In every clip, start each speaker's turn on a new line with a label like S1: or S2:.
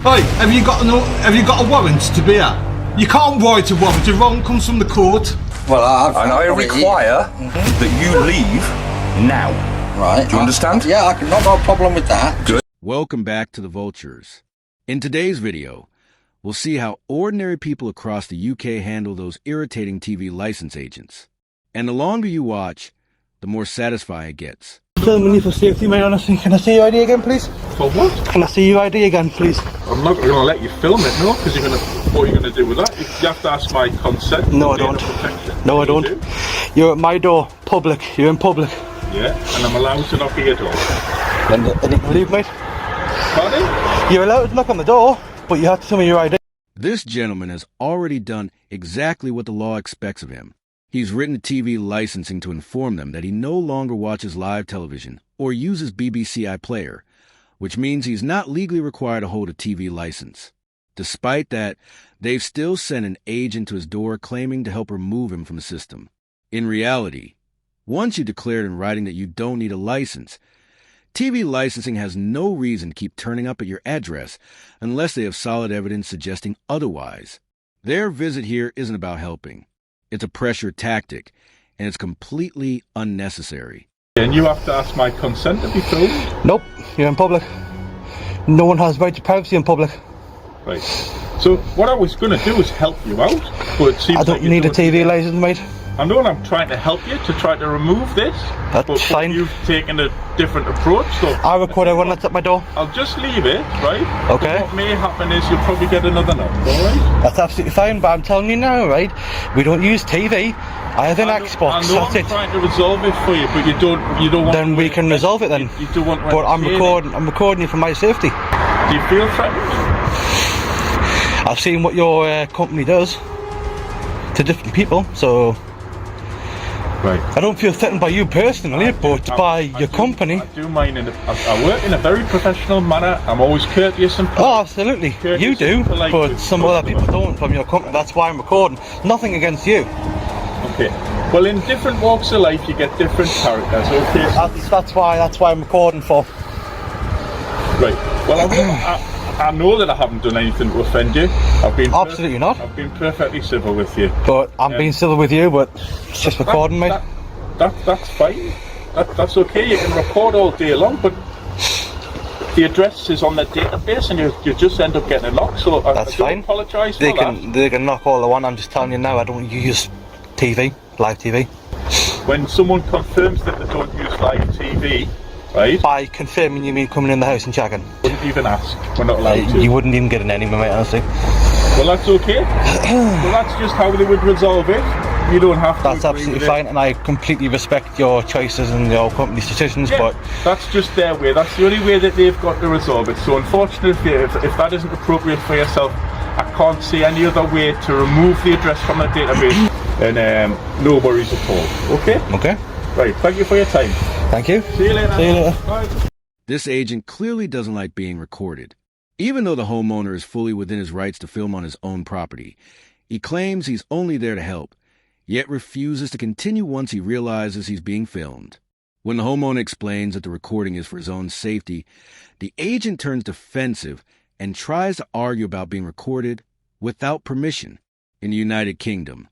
S1: Hey, have you got a warrant to be here? You can't write a warrant. A warrant comes from the court.
S2: Well,
S3: I require that you leave now.
S2: Right.
S3: Do you understand?
S2: Yeah, I can not got a problem with that.
S3: Good.
S4: Welcome back to the Vultures. In today's video, we'll see how ordinary people across the UK handle those irritating TV license agents. And the longer you watch, the more satisfying it gets.
S5: Filming you for safety, mate, honestly. Can I see your ID again, please?
S1: For what?
S5: Can I see your ID again, please?
S1: I'm not going to let you film it, no, because what are you going to do with that? You have to ask my consent.
S5: No, I don't. No, I don't. You're at my door, public. You're in public.
S1: Yeah, and I'm allowed to knock at your door.
S5: And you can leave, mate.
S1: Pardon?
S5: You're allowed to knock on the door, but you have to show me your ID.
S4: This gentleman has already done exactly what the law expects of him. He's written to TV licensing to inform them that he no longer watches live television or uses BBC iPlayer, which means he's not legally required to hold a TV license. Despite that, they've still sent an agent to his door claiming to help remove him from the system. In reality, once you declared in writing that you don't need a license, TV licensing has no reason to keep turning up at your address unless they have solid evidence suggesting otherwise. Their visit here isn't about helping. It's a pressure tactic, and it's completely unnecessary.
S1: And you have to ask my consent to be filmed?
S5: Nope, you're in public. No one has right to privacy in public.
S1: Right. So what I was going to do is help you out, but it seems
S5: I don't need a TV license, mate.
S1: I know I'm trying to help you to try to remove this.
S5: That's fine.
S1: You've taken a different approach, so
S5: I record everyone that's at my door.
S1: I'll just leave it, right?
S5: Okay.
S1: But what may happen is you'll probably get another knock, alright?
S5: That's absolutely fine, but I'm telling you now, right? We don't use TV. I have an Xbox.
S1: I know
S5: That's
S1: I'm
S5: it.
S1: trying to resolve it for you, but you don't want.
S5: Then we can resolve it then.
S1: You don't want.
S5: But I'm recording you for my safety.
S1: Do you feel threatened?
S5: I've seen what your company does to different people, so.
S1: Right.
S5: I don't feel threatened by you personally, but by your company.
S1: I do mine I work in a very professional manner. I'm always courteous and polite.
S5: Oh, absolutely. You do, but some other people don't from your company. That's why I'm recording. Nothing against you.
S1: Okay. Well, in different walks of life, you get different characters. Okay.
S5: That's why I'm recording for.
S1: Right. Well, I know that I haven't done anything to offend you.
S5: Absolutely not.
S1: I've been perfectly civil with you.
S5: But I'm being civil with you, but it's just recording, mate.
S1: That's fine. That's okay. You can record all day long, but the address is on the database, and you just end up getting a knock. So
S5: that's fine.
S1: I apologise for that.
S5: They can knock all they want. I'm just telling you now. I don't use TV, live TV.
S1: When someone confirms that they don't use live TV. Right.
S5: By confirming, you mean coming in the house and checking?
S1: Wouldn't even ask. We're not allowed to.
S5: You wouldn't even get in anyway, mate, honestly.
S1: Well, that's okay. Well, that's just how they would resolve it. You don't have to.
S5: That's absolutely fine, and I completely respect your choices and your company's decisions, but
S1: that's just their way. That's the only way that they've got to resolve it. So, unfortunately, if that isn't appropriate for yourself, I can't see any other way to remove the address from the database. And no worries at all. Okay?
S5: Okay.
S1: Right. Thank you for your time.
S5: Thank you.
S1: See you later.
S5: See you later.
S1: Bye.
S4: This agent clearly doesn't like being recorded. Even though the homeowner is fully within his rights to film on his own property, he claims he's only there to help, yet refuses to continue once he realizes he's being filmed. When the homeowner explains that the recording is for his own safety, the agent turns defensive and tries to argue about being recorded without permission. In the United Kingdom,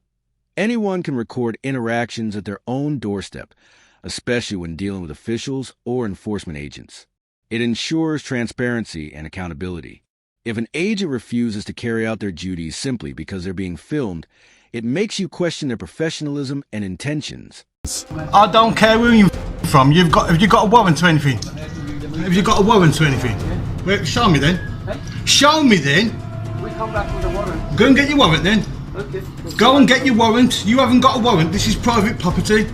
S4: anyone can record interactions at their own doorstep, especially when dealing with officials or enforcement agents. It ensures transparency and accountability. If an agent refuses to carry out their duties simply because they're being filmed, it makes you question their professionalism and intentions.
S1: I don't care where you're from. Have you got a warrant or anything? Have you got a warrant or anything? Wait, show me then. Show me then.
S6: We come back with a warrant.
S1: Go and get your warrant then.
S6: Okay.
S1: Go and get your warrant. You haven't got a warrant. This is private property.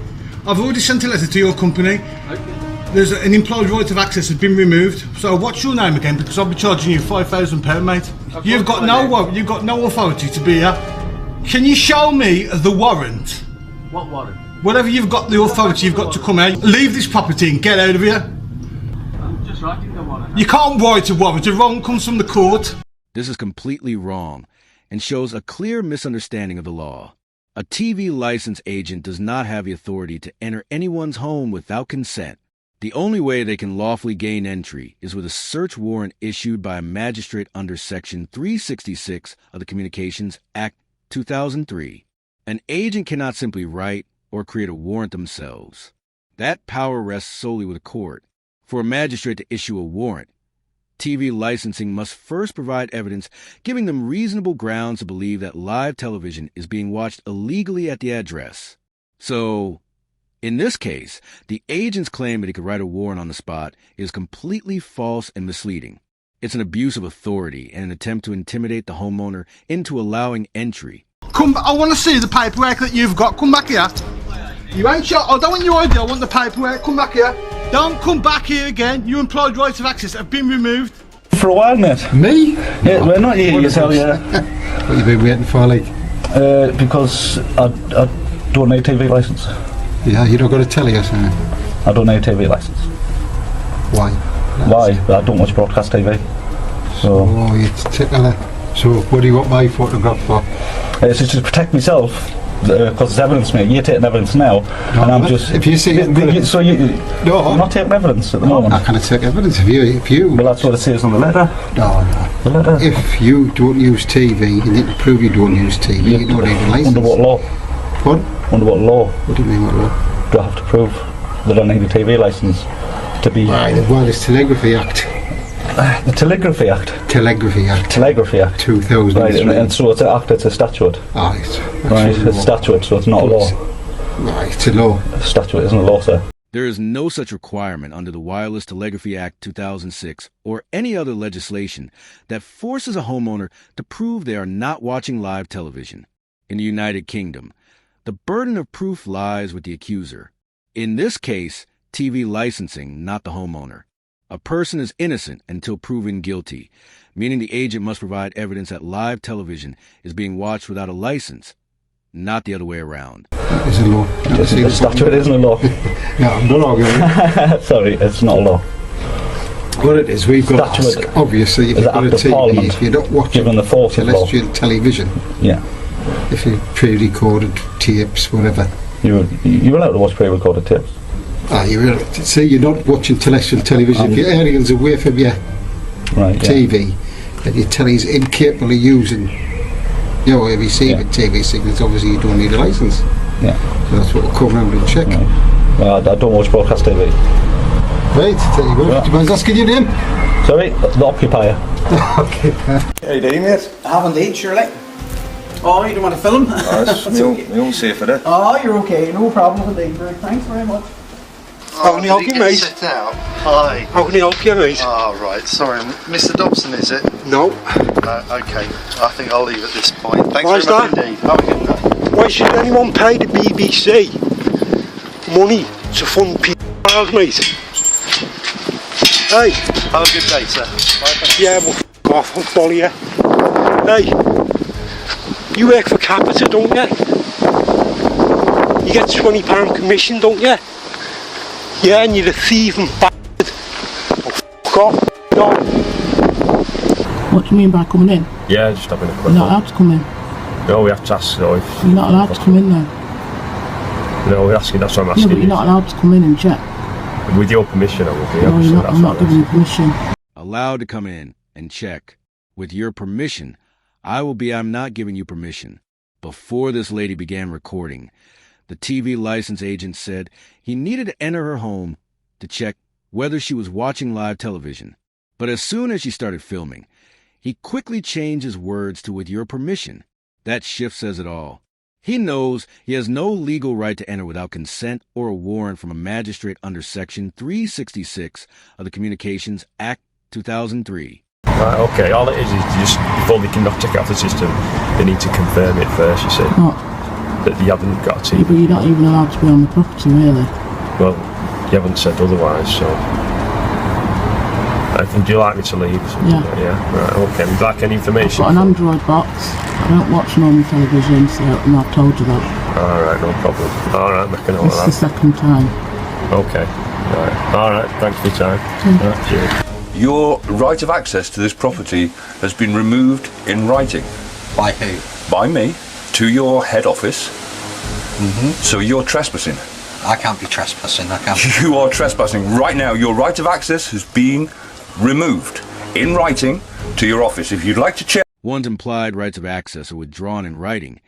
S1: I've already sent a letter to your company.
S6: Okay.
S1: There's an implied right of access has been removed. So what's your name again? Because I'll be charging you £5,000, mate. You've got no warrant. You've got no authority to be here. Can you show me the warrant?
S6: What warrant?
S1: Whatever you've got the authority, you've got to come out. Leave this property and get out of here.
S6: I'm just writing the warrant.
S1: You can't write a warrant. A warrant comes from the court.
S4: This is completely wrong and shows a clear misunderstanding of the law. A TV license agent does not have the authority to enter anyone's home without consent. The only way they can lawfully gain entry is with a search warrant issued by a magistrate under Section 366 of the Communications Act 2003. An agent cannot simply write or create a warrant themselves. That power rests solely with a court. For a magistrate to issue a warrant, TV licensing must first provide evidence giving them reasonable grounds to believe that live television is being watched illegally at the address. So, in this case, the agent's claim that he could write a warrant on the spot is completely false and misleading. It's an abuse of authority and an attempt to intimidate the homeowner into allowing entry.
S7: Come, I want to see the paperwork that you've got. Come back here. You ain't sure. I don't want your idea. I want the paperwork. Come back here. Don't come back here again. Your implied rights of access have been removed.
S5: For a while, mate.
S8: Me?
S5: Yeah, well, not you yourself, yeah.
S8: What you been waiting for, like?
S5: Because I don't need a TV licence.
S8: Yeah, you don't got to tell us,
S5: I don't need a TV licence.
S8: Why?
S5: Why? I don't watch broadcast TV. So.
S8: Oh, you tickler. So, what do you want my photograph for?
S5: It's just to protect myself, because it's evidence, mate. You're taking evidence now,
S8: No,
S5: and I'm just.
S8: If you see it,
S5: so you.
S8: No.
S5: I'm not taking evidence at the moment.
S8: I can't take evidence if you.
S5: Well, that's what it says on the letter.
S8: No.
S5: The letter.
S8: If you don't use TV, you need to prove you don't use TV. You don't need a licence.
S5: Under what law?
S8: What?
S5: Under what law?
S8: What do you mean, what law?
S5: Do I have to prove that I need a TV licence to be?
S8: Right, the Wireless Telegraphy Act.
S5: The Telegraphy Act.
S8: Telegraphy Act.
S5: Telegraphy Act.
S8: 2003.
S5: Right, and so it's an act. It's a statute.
S8: Right.
S5: Right, it's a statute, so it's not a law.
S8: Right, it's a law.
S5: A statute isn't a law, sir.
S4: There is no such requirement under the Wireless Telegraphy Act 2006 or any other legislation that forces a homeowner to prove they are not watching live television. In the United Kingdom, the burden of proof lies with the accuser. In this case, TV licensing, not the homeowner. A person is innocent until proven guilty, meaning the agent must provide evidence that live television is being watched without a license, not the other way around.
S8: It's a law.
S5: The statute isn't a law.
S8: No, I'm not arguing.
S5: Sorry, it's not a law.
S8: What it is, we've got to
S5: Statute
S8: ask, obviously, if
S5: is
S8: you've got
S5: an
S8: a
S5: act of
S8: TV,
S5: Parliament
S8: if you're not watching
S5: given the force of law.
S8: terrestrial television,
S5: Yeah.
S8: if you pre-recorded tapes, whatever.
S5: You're allowed to watch pre-recorded tapes.
S8: Say you're not watching terrestrial television, if your alien's away from your
S5: Right, yeah.
S8: TV, and your telly's incapable of using if you see TV signals, obviously you don't need a licence.
S5: Yeah.
S8: So that's what we'll come round and check.
S5: Right. Well, I don't watch broadcast TV.
S8: Right, tell you what,
S5: Yeah.
S8: do you mind asking your name?
S5: Sorry, the occupier.
S8: Okay.
S3: How you doing, mate?
S2: I have indeed, surely. Oh, you don't want to film?
S3: Nice. We all safe for that.
S2: Oh, you're okay, no problem indeed. Thanks very much.
S9: How can I help you, mate?
S10: Sit out. Hi.
S9: How can I help you, mate?
S10: Oh, right. Sorry, Mr. Dobson, is it?
S9: No.
S10: Okay. I think I'll leave at this point. Thanks
S9: Why's
S10: very much
S9: that?
S10: indeed. Have a good night.
S9: Why should anyone pay the BBC money to fund people, mate? Hey.
S10: Have a good day, sir. Bye.
S9: Yeah, well, f*** off, I'll follow you. Hey. You work for Capita, don't you? You get £20 commission, don't you? Yeah, and you're a thieving bastard. Oh, f*** off, no.
S11: What do you mean by coming in?
S1: Yeah, just having a quick
S11: You're not
S1: look.
S11: allowed to come in.
S1: No, we have to ask though if...
S11: You're not allowed to come in then.
S1: No, we're asking, that's what I'm
S11: No,
S1: asking.
S11: but you're not allowed to come in and check.
S1: With your permission, I will be.
S11: No,
S1: obviously,
S11: you're not,
S1: that's
S11: I'm
S1: what
S11: not giving you permission.
S4: Allowed to come in and check. With your permission, I'm not giving you permission. Before this lady began recording, the TV license agent said he needed to enter her home to check whether she was watching live television. But as soon as she started filming, he quickly changed his words to "with your permission." That shift says it all. He knows he has no legal right to enter without consent or a warrant from a magistrate under Section 366 of the Communications Act 2003.
S1: Right, okay, all it is just, before they can not check out the system, they need to confirm it first, you see.
S11: What?
S1: That you haven't got a
S11: Yeah,
S1: TV.
S11: but you're not even allowed to be on the property, really.
S1: Well, you haven't said otherwise, so... Would you like me to leave?
S11: Yeah.
S1: Yeah, right, okay. Would you like any
S11: I've
S1: information?
S11: got an Android box. I don't watch normal television, so and I've told you that.
S1: Alright, no problem. Alright, make a note
S11: This
S1: of
S11: is the
S1: that.
S11: second time.
S1: Okay. Alright, thanks for your time. Right, cheers.
S3: Your right of access to this property has been removed in writing.
S2: By who?
S3: By me, to your head office. So you're trespassing.
S12: I can't be trespassing. I can't.
S3: You are trespassing. Right now, your right of access has been removed in writing to your office. If you'd like to check.
S4: One's implied rights of access are withdrawn in writing.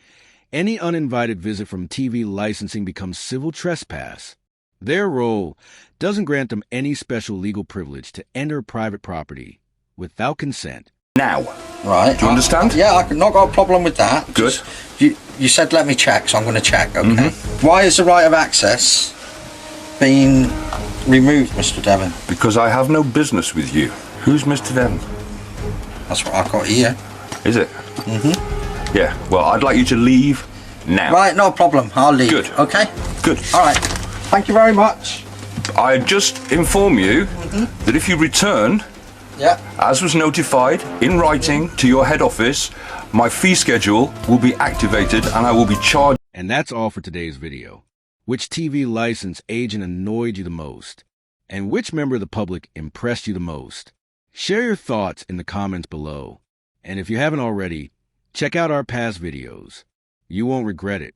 S4: Any uninvited visit from TV licensing becomes civil trespass. Their role doesn't grant them any special legal privilege to enter private property without consent.
S3: Now.
S12: Right.
S3: Do you understand?
S12: Yeah, I've not got a problem with that.
S3: Good.
S12: Just, you said let me check, so I'm going to check, okay? Why is the right of access being removed, Mr. Devon?
S3: Because I have no business with you. Who's Mr. Devon?
S12: That's what I've got here.
S3: Is it? Yeah, well, I'd like you to leave now.
S12: Right, no problem. I'll leave.
S3: Good.
S12: Okay?
S3: Good.
S12: All right. Thank you very much.
S3: I just inform you that if you return, as was notified in writing to your head office, my fee schedule will be activated and I will be charged.
S4: And that's all for today's video. Which TV license agent annoyed you the most? And which member of the public impressed you the most? Share your thoughts in the comments below. And if you haven't already, check out our past videos. You won't regret it.